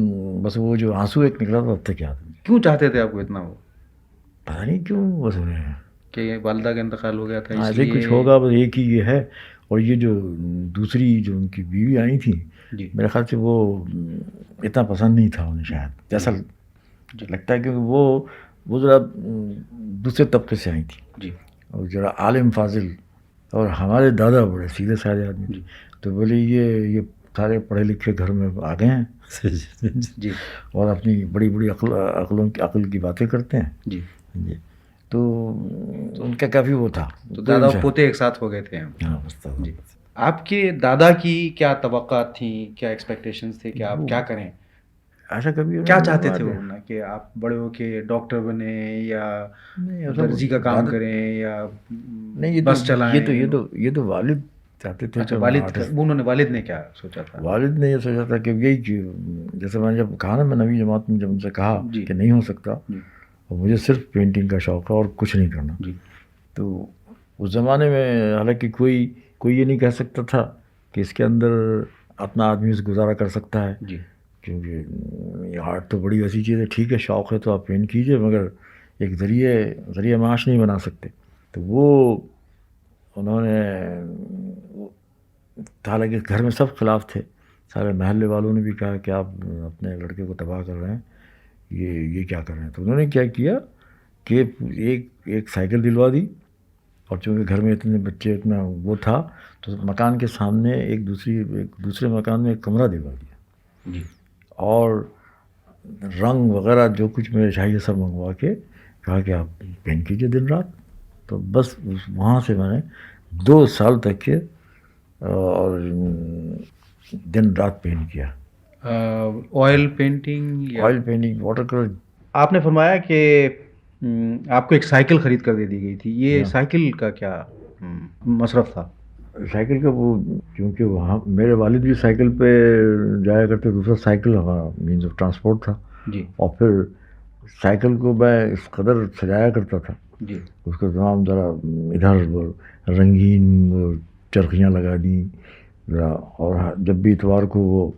بس وہ جو آنسو ایک نکلا تھا اب تک یاد ہے. کیوں چاہتے تھے آپ کو اتنا وہ پتہ نہیں کیوں بس انہیں کہ والدہ کا انتقال ہو گیا تھا اس ایسے لیے؟ کچھ ہوگا بس ایک ہی یہ ہے. اور یہ جو دوسری جو ان کی بیوی آئی تھیں جی میرے خیال سے وہ اتنا پسند نہیں تھا انہیں شاید جیسا لگتا ہے، کیونکہ وہ ذرا دوسرے طبقے سے آئی تھیں جی اور ذرا عالم فاضل. اور ہمارے دادا بڑے سیدھے سادے آدمی تھے. جی تو بولے یہ سارے پڑھے لکھے گھر میں آ گئے ہیں جی اور اپنی بڑی بڑی عقل کی باتیں کرتے ہیں. جی. جی تو ان کا کافی وہ تھا. تو دادا اور پوتے ایک ساتھ ہو گئے تھے. ہاں بس تھا. جی. آپ کے دادا کی کیا توقعات تھیں، کیا ایکسپیکٹیشنز تھے کہ آپ کیا کریں؟ ایسا کبھی کیا چاہتے تھے وہ کہ آپ بڑے ہو کے ڈاکٹر بنے یا درزی کا کام کریں یا بس چلائیں؟ یہ تو والد چاہتے تھے. اچھا والد، انہوں نے والد نے کیا سوچا تھا؟ والد نے یہ سوچا تھا کہ یہی جیسے میں نے جب کہا نا میں 9ویں جماعت میں جب ان سے کہا کہ نہیں ہو سکتا اور مجھے صرف پینٹنگ کا شوق ہے اور کچھ نہیں کرنا. تو اس زمانے میں حالانکہ کوئی یہ نہیں کہہ سکتا تھا کہ اس کے اندر اپنا آدمی اس گزارا کر سکتا ہے. کیونکہ یہ آرٹ تو بڑی ایسی چیز ہے. ٹھیک ہے شوق ہے تو آپ پینٹ کیجئے مگر ایک ذریعہ معاش نہیں بنا سکتے. تو وہ انہوں نے حالانکہ گھر میں سب خلاف تھے. سارے محلے والوں نے بھی کہا کہ آپ اپنے لڑکے کو تباہ کر رہے ہیں، یہ کیا کر رہے ہیں. تو انہوں نے کیا کیا کہ ایک سائیکل دلوا دی. اور چونکہ گھر میں اتنے بچے اتنا وہ تھا تو مکان کے سامنے ایک دوسرے مکان میں ایک کمرہ دلوا دیا. اور رنگ وغیرہ جو کچھ میرے چاہیے سب منگوا کے کہا کہ آپ پینٹ کیجیے دن رات. تو بس وہاں سے میں نے 2 سال تک کے اور دن رات پینٹ کیا. Oil painting, water colour. آپ نے فرمایا کہ آپ کو ایک سائیکل خرید کر دے دی گئی تھی. یہ سائیکل کا کیا مصرف تھا؟ سائیکل کا وہ کیونکہ وہاں میرے والد بھی سائیکل پہ جایا کرتے. دوسرا سائیکل ہمارا مینز آف ٹرانسپورٹ تھا. اور پھر سائیکل کو میں اس قدر سجایا کرتا تھا اس کو تمام ذرا ادھر رنگین چرخیاں لگا دیں ذرا. اور جب بھی اتوار کو وہ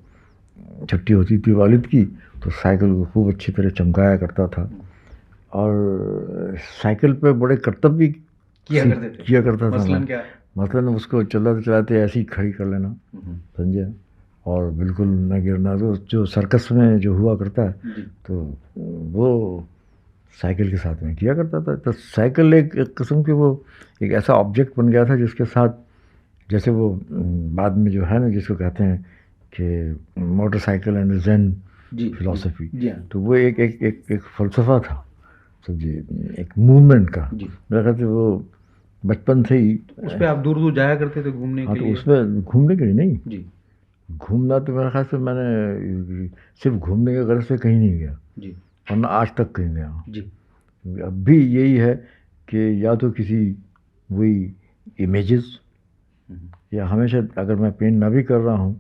چھٹی ہوتی تھی والد کی تو سائیکل کو خوب اچھی طرح چمکایا کرتا تھا. اور سائیکل پہ بڑے کرتب بھی کیا کرتا تھا. مثلاً اس کو چلاتے ایسے ہی کھڑی کر لینا سمجھے، اور بالکل نہ گرنا. تو جو سرکس میں جو ہوا کرتا ہے تو وہ سائیکل کے ساتھ میں کیا کرتا تھا. تو سائیکل ایک قسم کے وہ ایک ایسا آبجیکٹ بن گیا تھا جس کے ساتھ جیسے وہ بعد میں جو ہے نا جس کو کہتے ہیں کہ motorcycle and Zen philosophy. تو وہ ایک فلسفہ تھا سمجھے، ایک موومنٹ کا. میرا خیال سے وہ بچپن سے ہی اس پہ آپ دور جایا کرتے تھے گھومنے کے لیے؟ تو اس پہ گھومنے کے لیے نہیں، گھومنا تو میرے خیال سے میں نے صرف گھومنے کے غرض سے کہیں نہیں گیا ورنہ آج تک کہیں گیا. اب بھی یہی ہے کہ یا تو کسی وہی امیجز یا ہمیشہ اگر میں پینٹ نہ بھی کر رہا ہوں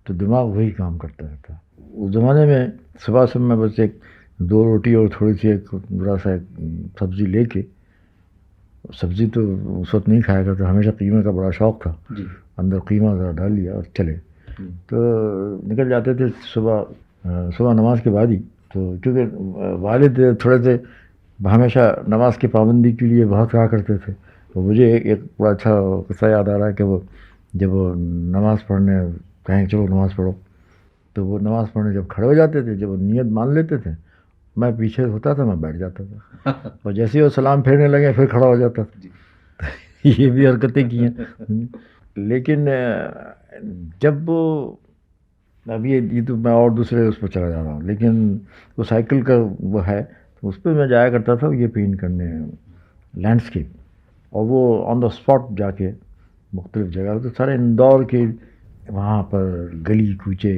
تو دماغ وہی کام کرتا رہتا. اس زمانے میں صبح سے میں بس ایک 2 روٹی اور تھوڑی سی ایک بڑا سا سبزی لے کے، سبزی تو اس وقت نہیں کھایا کرتا، ہمیشہ قیمے کا بڑا شوق تھا. اندر قیمہ ذرا ڈال لیا اور چلے تو نکل جاتے تھے صبح نماز کے بعد ہی. تو کیونکہ والد تھوڑے سے ہمیشہ نماز کی پابندی کے لیے بہت کہا کرتے تھے. تو مجھے ایک بڑا اچھا قصہ یاد آ رہا ہے کہ وہ جب وہ نماز پڑھنے کہیں چلو نماز پڑھو تو وہ نماز پڑھنے جب کھڑے ہو جاتے تھے، جب وہ نیت مان لیتے تھے میں پیچھے ہوتا تھا، میں بیٹھ جاتا تھا اور جیسے ہی وہ سلام پھیرنے لگے پھر کھڑا ہو جاتا تھا. یہ بھی حرکتیں کی ہیں. لیکن جب اب یہ تو میں اور دوسرے اس پہ چلا جا رہا ہوں، لیکن وہ سائیکل کا وہ ہے تو اس پہ میں جایا کرتا تھا یہ پینٹ کرنے لینڈسکیپ. اور وہ آن دا اسپاٹ جا کے مختلف جگہ تو سارے اندور کے وہاں پر گلی کوچے،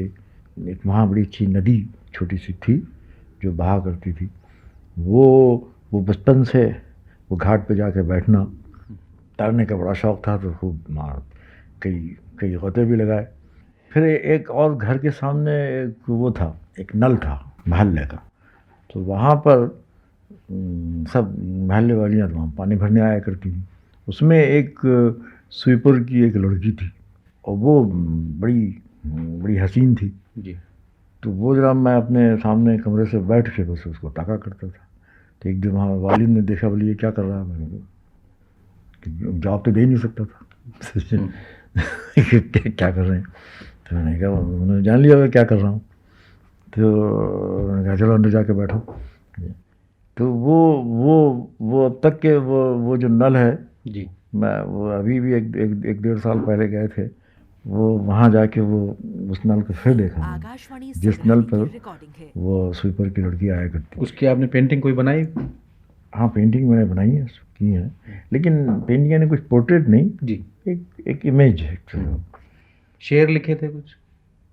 ایک وہاں بڑی اچھی ندی چھوٹی سی تھی جو بہا کرتی تھی. وہ بچپن سے وہ گھاٹ پہ جا کے بیٹھنا، تیرنے کا بڑا شوق تھا تو خوب کئی غوطے بھی لگائے. پھر ایک اور گھر کے سامنے ایک وہ تھا، ایک نل تھا محلے کا. تو وہاں پر سب محلے والیاں وہاں پانی بھرنے آیا کرتی تھیں. اس میں ایک سویپر کی ایک لڑکی تھی اور وہ بڑی حسین تھی. تو وہ جناب میں اپنے سامنے کمرے سے بیٹھ کے بس اس کو تاکا کرتا تھا. تو ایک دن وہاں والد نے دیکھا، بولی یہ کیا کر رہا ہے؟ میں نے کہا جواب تو دے ہی نہیں سکتا تھا کیا کر رہے ہیں. تو میں نے کہا انہوں نے جان لیا میں کیا کر رہا ہوں. تو میں نے کہا چلو اندر جا کے بیٹھو. تو وہ اب تک کہ وہ جو نل ہے جی میں وہ ابھی بھی ایک 1.5 سال پہلے گئے تھے، وہ وہاں جا کے وہ اس نل کو پھر دیکھا میں نے، جس نل پر وہ سویپر کی لڑکی آیا کرتی. اس کی آپ نے پینٹنگ کوئی بنائی؟ ہاں پینٹنگ میں نے بنائی ہے، کی ہے، لیکن پینٹنگ یعنی کچھ پورٹریٹ نہیں، جی ایک امیج ہے. شعر لکھے تھے کچھ؟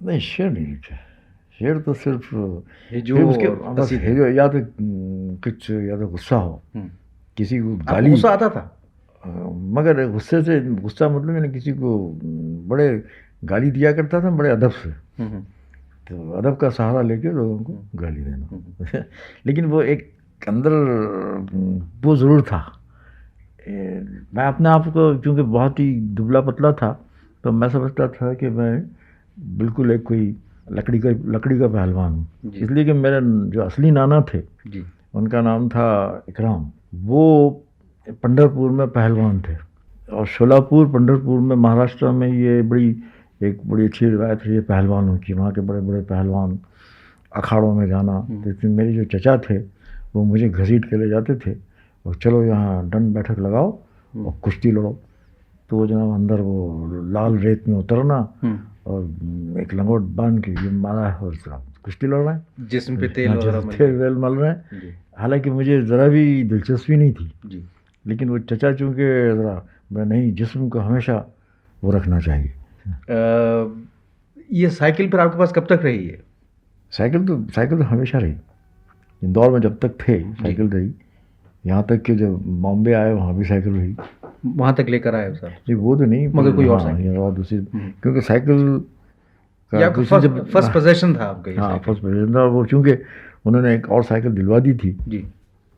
نہیں شعر نہیں لکھا، شعر تو صرف جو اس کے بس یا تو کچھ یا تو غصہ ہو، کسی کو گالی. غصہ آتا تھا؟ مگر غصہ مطلب یعنی کسی کو بڑے گالی دیا کرتا تھا بڑے ادب سے، تو ادب کا سہارا لے کے لوگوں کو گالی دینا. لیکن وہ ایک اندر وہ ضرور تھا. میں اپنے آپ کو چونکہ بہت ہی دبلا پتلا تھا تو میں سمجھتا تھا کہ میں بالکل ایک کوئی لکڑی کا پہلوان ہوں. اس لیے کہ میرے جو اصلی نانا تھے ان کا نام تھا اکرام، وہ پنڈھرپور میں پہلوان تھے. اور شولاپور پنڈھرپور میں مہاراشٹر میں یہ ایک بڑی اچھی روایت ہے یہ پہلوانوں کی، وہاں کے بڑے بڑے پہلوان اکھاڑوں میں جانا. تو میرے جو چچا تھے وہ مجھے گھسیٹ کے لے جاتے تھے اور چلو یہاں ڈنڈ بیٹھک لگاؤ اور کشتی لڑو. تو وہ جناب اندر وہ لال ریت میں اترنا اور ایک لنگوٹ باندھ کے یہ مارا ہے اور کشتی لڑ رہے ہیں، جسم پہ تیل ویل مل رہے ہیں. حالانکہ مجھے ذرا بھی دلچسپی نہیں تھی، لیکن وہ چچا چونکہ ذرا میں نہیں، جسم کو ہمیشہ وہ رکھنا چاہیے. یہ سائیکل پھر آپ کے پاس کب تک رہی ہے؟ سائیکل تو ہمیشہ رہی. اندور میں جب تک تھے سائیکل رہی، یہاں تک کہ جب بامبے آئے وہاں بھی سائیکل رہی. وہاں تک لے کر آئے سر؟ جی وہ تو نہیں، مگر کوئی اور دوسری کیونکہ سائیکل فرسٹ پوزیشن تھا آپ کا. ہاں فرسٹ پوزیشن تھا. وہ چونکہ انہوں نے ایک اور سائیکل دلوا دی تھی جی،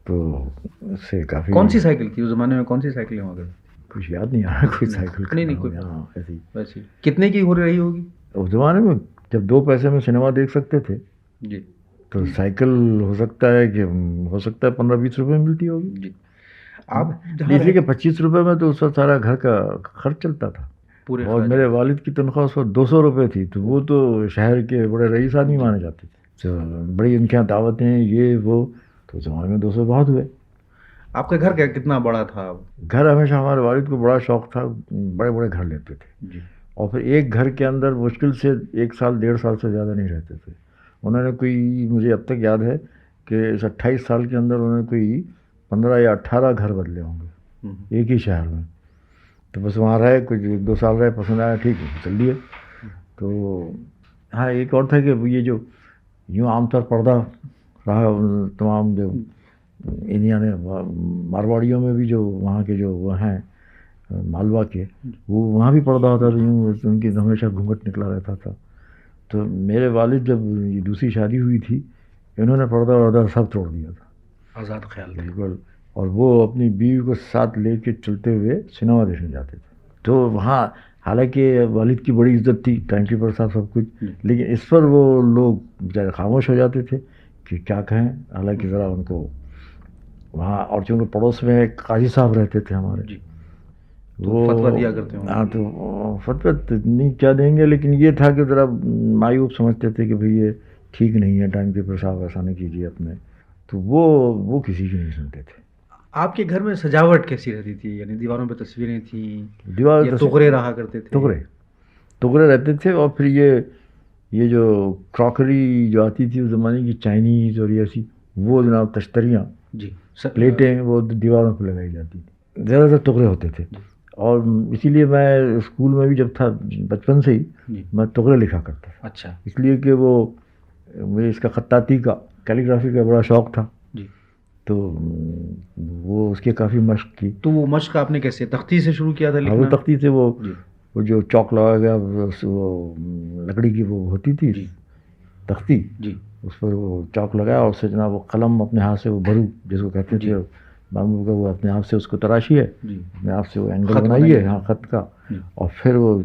تو اس سے کافی. کون سی سائیکل تھی اس زمانے میں؟ کون سی سائیکلیں ہو گئی؟ کچھ یاد نہیں آ رہا کوئی سائیکل. نہیں کوئی. ہاں ایسی. کتنے کی ہو رہی ہوگی اس زمانے میں؟ جب 2 پیسے میں سنیما دیکھ سکتے تھے جی تو سائیکل ہو سکتا ہے 15-20 روپے میں ملتی ہوگی. جی آپ اس لیے کہ 25 روپے میں تو اس وقت سارا گھر کا خرچ چلتا تھا. اور میرے والد کی تنخواہ اس وقت 200 روپے تھی، تو وہ تو شہر کے بڑے رئیس آدمی مانے جاتے تھے. تو بڑی ان کے یہاں دعوتیں یہ وہ، تو زمانے میں 200 بہت ہوئے. آپ کا گھر کتنا بڑا تھا؟ گھر ہمیشہ ہمارے والد کو بڑا شوق تھا، بڑے بڑے گھر لیتے تھے جی. اور پھر ایک گھر کے اندر مشکل سے 1 سال 1.5 سال سے زیادہ نہیں رہتے تھے. انہوں نے کوئی، مجھے اب تک یاد ہے کہ اس 28 سال کے اندر انہوں نے کوئی 15 یا 18 گھر بدلے ہوں گے ایک ہی شہر میں. تو بس وہاں رہے، کچھ 1-2 سال رہے، پسند آیا ٹھیک ہے چل دیے. تو ہاں ایک اور تھا کہ یہ جو یوں عام طور پردہ رہا تمام جو انڈیا نے مارواڑیوں میں بھی جو وہاں کے جو وہ ہیں مالوا کے، وہ وہاں بھی پردہ ہوتا تھا، یوں ان کی ہمیشہ گھونگھٹ نکلا رہتا تھا. تو میرے والد جب یہ دوسری شادی ہوئی تھی انہوں نے پردہ سب توڑ دیا تھا، آزاد خیال بالکل. اور وہ اپنی بیوی کو ساتھ لے کے چلتے ہوئے سنیما دیکھنے جاتے تھے. تو وہاں حالانکہ والد کی بڑی عزت تھی، ٹینکی پر صاحب سب کچھ، لیکن اس پر وہ لوگ بیچارے خاموش ہو جاتے تھے کہ کیا کہیں. حالانکہ ذرا ان کو وہاں، اور چونکہ پڑوس میں ایک قاضی صاحب رہتے تھے ہمارے، وہ فتویٰ دیا کرتے ہوں. ہاں تو فتویٰ نہیں کیا دیں گے، لیکن یہ تھا کہ ذرا معیوب سمجھتے تھے کہ بھئی یہ ٹھیک نہیں ہے، ٹائم پیپر صاحب ایسا نہیں کیجیے اپنے. تو وہ کسی کی نہیں سنتے تھے. آپ کے گھر میں سجاوٹ کیسی رہتی تھی؟ یعنی دیواروں پہ تصویریں تھیں، دیوار ٹغرے رہا کرتے تھے؟ ٹغرے رہتے تھے. اور پھر یہ جو کراکری جو آتی تھی اس زمانے کی، چائنیز اور ایسی، وہ جناب تشتریاں جی، پلیٹیں وہ دیواروں پہ لگائی جاتی تھی. زیادہ تر ٹغرے ہوتے تھے. اور اسی لیے میں اسکول میں بھی جب تھا بچپن سے ہی میں ٹغرے لکھا کرتا تھا. اچھا. اس لیے کہ وہ مجھے اس کا خطاطی کا، کیلیگرافی کا بڑا شوق تھا. جی. تو وہ اس کی کافی مشق کی. تو وہ مشق آپ نے کیسے، تختی سے شروع کیا تھا لکھنا؟ وہ تختی سے، وہ جو چوک لگا گیا، وہ لکڑی کی وہ ہوتی تھی تختی، جی، اس پر وہ چوک لگایا اور اس سے جناب وہ قلم اپنے ہاتھ سے، وہ بھرو جس کو کہتے تھے بامبو کا، وہ اپنے آپ سے اس کو تراشی ہے، اپنے آپ سے وہ اینگل بنائی ہے خط کا. اور پھر وہ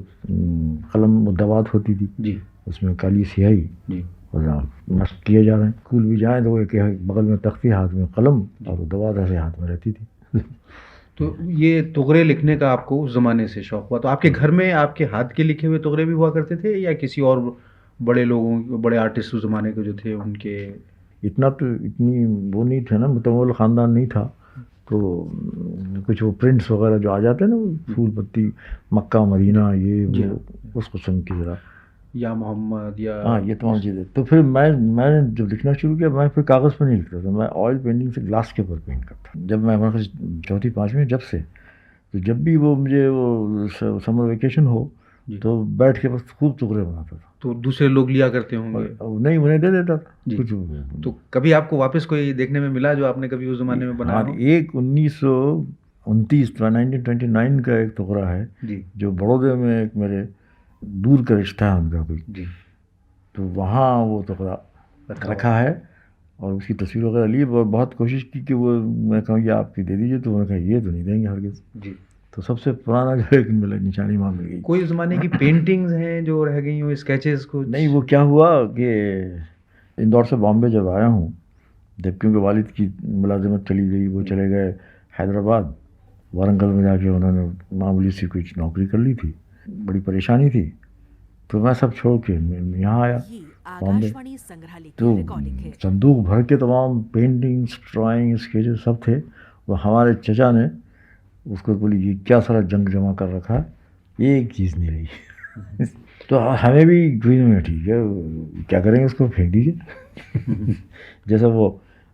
قلم مدوات ہوتی تھی، اس میں کالی سیاہی، اور مشق کیے جا رہے ہیں. اسکول بھی جائیں تو وہ ایک بغل میں تختی، ہاتھ میں قلم، اور دوا ایسے ہاتھ میں رہتی تھی. تو یہ تغرے لکھنے کا آپ کو اس زمانے سے شوق ہوا. تو آپ کے گھر میں آپ کے ہاتھ کے لکھے ہوئے تغرے بھی ہوا کرتے تھے یا کسی اور بڑے لوگوں، بڑے آرٹسٹ اس زمانے کے جو تھے ان کے؟ اتنی وہ نہیں تھا نا، متمول خاندان نہیں تھا، تو کچھ وہ پرنٹس وغیرہ جو آ جاتے ہیں نا، پھول پتی، مکہ مدینہ، یہ وہ اس قسم کی ذرا، یا محمد، یا ہاں یہ تمام چیزیں. تو پھر میں نے جب لکھنا شروع کیا، میں پھر کاغذ پر نہیں لکھتا تھا، میں آئل پینٹنگ سے گلاس کے اوپر پینٹ کرتا. جب میں ہمارے چوتھی پانچویں جب سے، تو جب بھی وہ مجھے وہ سمر ویکیشن ہو تو بیٹھ کے بس خوب ٹکڑے بناتا تھا. تو دوسرے لوگ لیا کرتے ہوں گے؟ نہیں، انہیں دے دیتا تھا کچھ. تو کبھی آپ کو واپس کوئی دیکھنے میں ملا جو آپ نے کبھی اس زمانے میں بنایا ہو؟ ایک 1929 کا ایک ٹکڑا ہے جو بڑودے میں ایک میرے دور کا رشتہ ہے ان کا کوئی، تو وہاں وہ ٹکڑا رکھا ہے اور اس کی تصویر وغیرہ لی. بہت کوشش کی کہ وہ میں کہوں یہ آپ کی دے دیجیے، تو انہوں نے کہا یہ تو نہیں دیں گے ہرگز. تو سب سے پرانا جو ایک نشانی وہاں مل گئی. کوئی زمانے کی پینٹنگز ہیں جو رہ گئی ہوں، اسکیچز کو؟ نہیں، وہ کیا ہوا کہ اندور سے بامبے جب آیا ہوں، جب کیونکہ والد کی ملازمت چلی گئی، وہ چلے گئے حیدرآباد، وارنگل میں جا کے انہوں نے معمولی سی کچھ نوکری کر لی تھی، بڑی پریشانی تھی، تو میں سب چھوڑ کے یہاں آیا بامبے. تو صندوق بھر کے تمام پینٹنگز، ڈرائنگ، اسکیچز سب تھے. وہ ہمارے چچا نے اس کو بولی یہ کیا سارا جنگ جمع کر رکھا ہے، ایک چیز نہیں رہی. تو ہمیں بھی میں ٹھیک ہے کیا کریں گے، اس کو پھینک دیجیے. جیسا وہ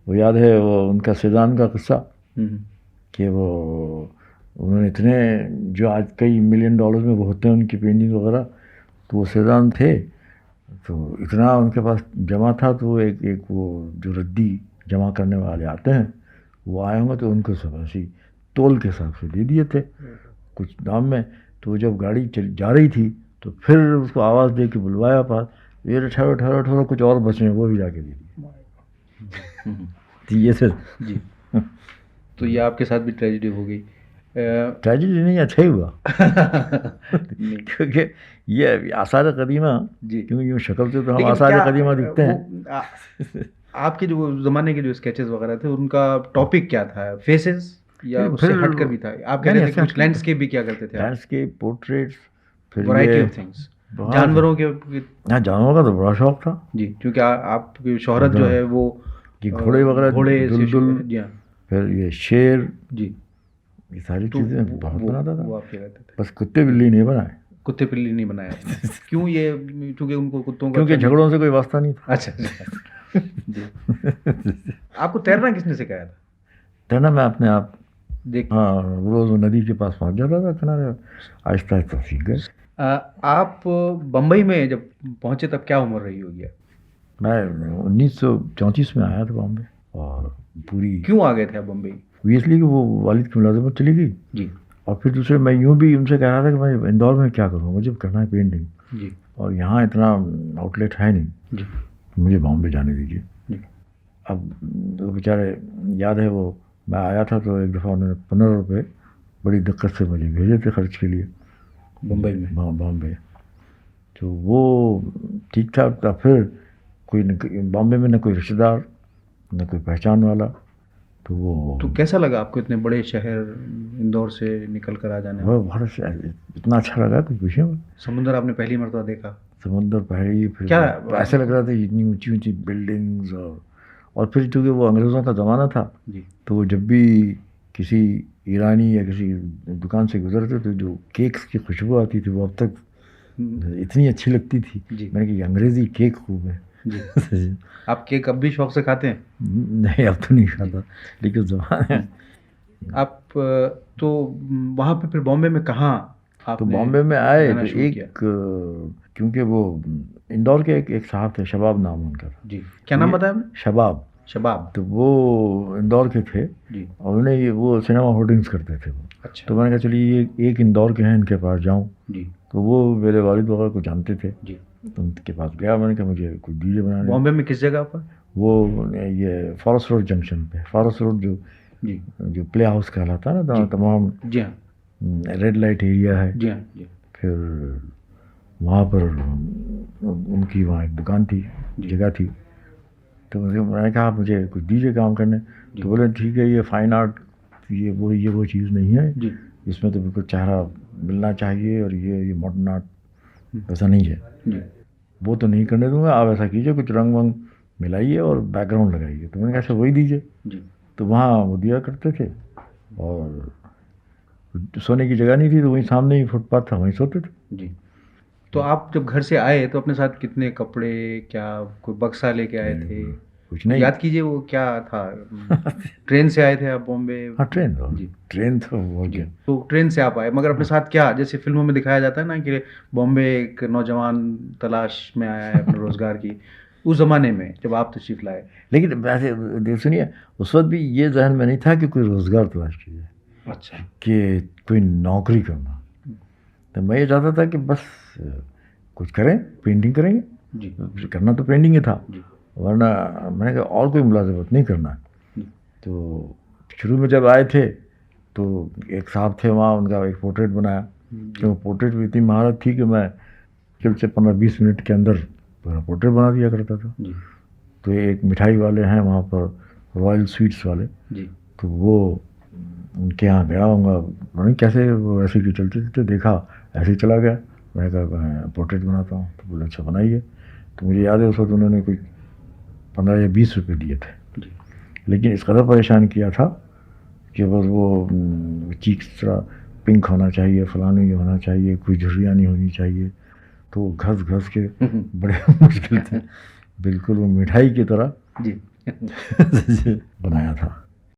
یاد ہے وہ ان کا سیزان کا قصہ کہ وہ انہوں نے اتنے جو آج کئی $1 ملین میں وہ ہوتے ہیں ان کی پینٹنگ وغیرہ، تو وہ سیزان تھے تو اتنا ان کے پاس جمع تھا. تو وہ ایک وہ جو ردی جمع کرنے والے آتے ہیں وہ آئے ہوں گے تو ان کو سب ایسی تول کے حساب سے دے دیے تھے کچھ دام میں. تو وہ جب گاڑی جا رہی تھی تو پھر اس کو آواز دے کے بلوایا پاس، یہ ٹھہرو کچھ اور بچے ہیں، وہ بھی جا کے دے دیے. یہ سر جی. تو یہ آپ کے ساتھ بھی ٹریجڈی ہو گئی؟ ٹریجڈی نہیں، اچھا ہی ہوا. کیونکہ یہ آثار قدیمہ، کیونکہ یوں شکل سے تو ہم آثار قدیمہ دکھتے ہیں. آپ کے جو زمانے کے جو اسکیچز وغیرہ تھے ان کا ٹاپک کیا تھا؟ فیسز یا اس سے ہٹ کر بھی تھا؟ آپ کہہ رہے تھے کچھ لینڈسکیپ بھی کیا کرتے تھے؟ Landscape, portraits, variety of things. جانوروں کے؟ ہاں، جانوروں کا تو بڑا شوق تھا جی، کیونکہ آپ کی شہرت جو ہے وہ گھوڑے وغیرہ، دلدل، جی ہاں، پھر یہ شیر، جی، یہ ساری چیزیں بہت بناتا تھا. وہ آپ کہہ رہے تھے بس کتے بلی نہیں بنائے. کتے بلی نہیں بنایا؟ کیوں؟ یہ کیونکہ ان کو کتوں کا، کیونکہ جھگڑوں سے کوئی واسطہ نہیں تھا. اچھا جی. آپ کو تیرنا کس نے سکھایا تھا؟ تیرنا میں اپنے آپ ہاں، روز ندی کے پاس پہنچ جاتا تھا کنارے، آہستہ آہستہ سیکھ گئے. آپ بمبئی میں جب پہنچے تب کیا عمر رہی ہوگی؟ میں 1934 میں آیا تھا بامبے. اور پوری کیوں آ گئے تھے آپ بمبئی؟ اس لیے کہ وہ والد کی ملازمت چلی گئی جی. اور پھر دوسرے میں یوں بھی ان سے کہہ رہا تھا کہ میں اندور میں کیا کروں، مجھے کرنا ہے پینٹنگ جی، اور یہاں اتنا آؤٹ لیٹ ہے نہیں جی، مجھے بامبے جانے دیجیے. جی. اب وہ بیچارے، یاد ہے وہ میں آیا تھا تو ایک دفعہ انہوں نے $15 بڑی دقت سے مجھے بھیجے تھے خرچ کے لیے بمبئی میں. بامبے. تو وہ ٹھیک ٹھاک تھا. پھر کوئی بامبے میں نہ کوئی رشتہ دار نہ کوئی پہچان والا. تو وہ تو کیسا لگا آپ کو اتنے بڑے شہر اندور سے نکل کر آ جانے؟ وہ بہت اتنا اچھا لگا کہ پوچھیں. سمندر آپ نے پہلی مرتبہ دیکھا؟ سمندر پہلی، پھر کیا ایسا لگ رہا تھا اتنی اونچی اونچی بلڈنگز. اور پھر چونکہ وہ انگریزوں کا زمانہ تھا جی، تو وہ جب بھی کسی ایرانی یا کسی دکان سے گزرتے تو جو کیکس کی خوشبو آتی تھی وہ اب تک اتنی اچھی لگتی تھی. میں نے کہا یہ انگریزی کیک خوب ہے. جی. آپ کیک اب بھی شوق سے کھاتے ہیں؟ نہیں، اب تو نہیں کھاتا، لیکن زمانہ. آپ تو وہاں پہ پھر بامبے میں کہاں آپ؟ تو بامبے میں آئے تو ایک، کیونکہ وہ اندور کے ایک صاحب تھے، شباب نام ان کا تھا. جی. کیا نام بتایا آپ نے؟ شباب. تو وہ اندور کے تھے جی، اور انہیں وہ سنیما ہوردنگس کرتے تھے وہ. اچھا. تو میں نے کہا چلیے ایک اندور کے ہیں ان کے پاس جاؤں. جی. تو وہ میرے والد وغیرہ کو جانتے تھے. جی. تو ان کے پاس گیا، میں نے کہا مجھے کچھ دیجیے بنانے. بامبے میں کس جگہ پر؟ وہ یہ فارسٹ روڈ جنکشن پہ، فارسٹ روڈ جو پلے ہاؤس کہلاتا ہے نا، تمام جی ہاں ریڈ لائٹ ایریا ہے. جی ہاں جی. پھر وہاں پر ان کی وہاں ایک دکان تھی جگہ تھی. تو میں نے کہا مجھے کچھ دیجیے کام کرنے. تو بولے ٹھیک ہے یہ فائن آرٹ یہ وہ چیز نہیں ہے, اس میں تو بالکل چہرہ ملنا چاہیے, اور یہ ماڈرن آرٹ ایسا نہیں ہے, وہ تو نہیں کرنے دوں گا. آپ ایسا کیجیے کچھ رنگ ونگ ملائیے اور بیک گراؤنڈ لگائیے. تو میں نے کہا اچھا وہی دیجیے. تو وہاں وہ دیا کرتے تھے, اور سونے کی جگہ نہیں تھی تو وہیں سامنے ہی فٹ پاتھ تھا, وہیں سوتے تھے. تو آپ جب گھر سے آئے تو اپنے ساتھ کتنے کپڑے, کیا کوئی بکسا لے کے آئے تھے؟ کچھ نہیں. یاد کیجیے وہ کیا تھا. ٹرین سے آئے تھے آپ بامبے؟ ہاں ٹرین تو ہو گیا. تو ٹرین سے آپ آئے, مگر اپنے ساتھ کیا, جیسے فلموں میں دکھایا جاتا ہے نا کہ بامبے ایک نوجوان تلاش میں آیا ہے اپنے روزگار کی, اس زمانے میں جب آپ تشریف لائے. لیکن ویسے سنیے, اس وقت بھی یہ ذہن میں نہیں تھا کہ کوئی روزگار تلاش کیجیے, اچھا, کہ کوئی نوکری کرنا. تو میں یہ چاہتا تھا کہ بس کچھ کریں, پینٹنگ کریں گے. کرنا تو پینٹنگ ہی تھا, ورنہ میں نے کہا اور کوئی ملازمت نہیں کرنا ہے. تو شروع میں جب آئے تھے تو ایک صاحب تھے وہاں, ان کا ایک پورٹریٹ بنایا. کہ وہ پورٹریٹ میں اتنی مہارت تھی کہ میں چل سے 15-20 منٹ کے اندر پورٹریٹ بنا دیا کرتا تھا. تو ایک مٹھائی والے ہیں وہاں پر, رائل سویٹس والے, تو وہ ان کے یہاں گیا ہوں گا, نہیں کیسے وہ ایسے ہی چلتے دیکھا, ایسے ہی چلا گیا. میں نے کہا پورٹریٹ بناتا ہوں. تو بولے اچھا بنائیے. تو مجھے یاد ہے اس وقت انہوں نے کوئی 15 یا 20 روپے دیے تھے. لیکن اس قدر پریشان کیا تھا کہ بس وہ چیز طرح پنک ہونا چاہیے, فلاں نہیں ہونا چاہیے, کوئی جھریاں نہیں ہونی چاہیے. تو گھس گھس کے بڑے مشکل تھے, بالکل وہ مٹھائی کی طرح بنایا تھا.